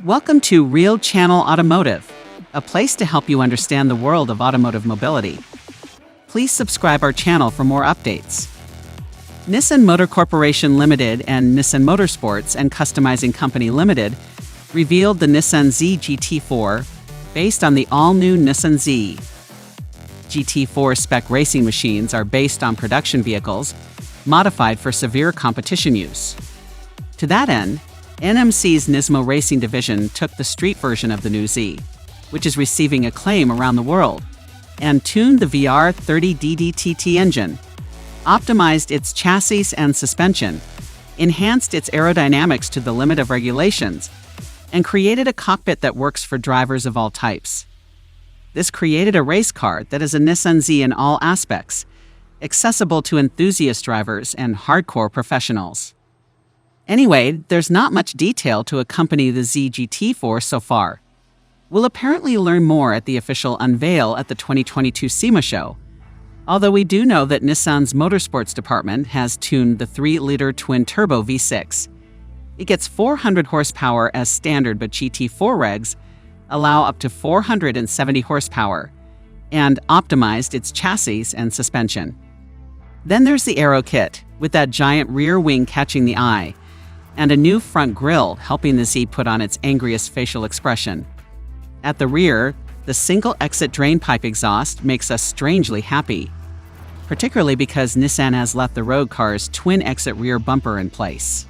Welcome to Real Channel Automotive, a place to help you understand the world of automotive mobility. Please subscribe our channel for more updates. Nissan Motor Corporation Limited and Nissan Motorsports and Customizing Company Limited revealed the Nissan Z GT4 based on the all-new Nissan Z. GT4 spec racing machines are based on production vehicles modified for severe competition use. To that end, NMC's Nismo Racing division took the street version of the new Z, which is receiving acclaim around the world, and tuned the VR30 DDTT engine, optimized its chassis and suspension, enhanced its aerodynamics to the limit of regulations, and created a cockpit that works for drivers of all types. This created a race car that is a Nissan Z in all aspects, accessible to enthusiast drivers and hardcore professionals. Anyway, there's not much detail to accompany the Z GT4 so far. We'll apparently learn more at the official unveil at the 2022 SEMA show, although we do know that Nissan's Motorsports department has tuned the 3-liter twin-turbo V6. It gets 400 horsepower as standard, but GT4 regs allow up to 470 horsepower, and optimized its chassis and suspension. Then there's the aero kit, with that giant rear wing catching the eye, and a new front grille helping the Z put on its angriest facial expression. At the rear, the single-exit drain pipe exhaust makes us strangely happy, particularly because Nissan has left the road car's twin-exit rear bumper in place.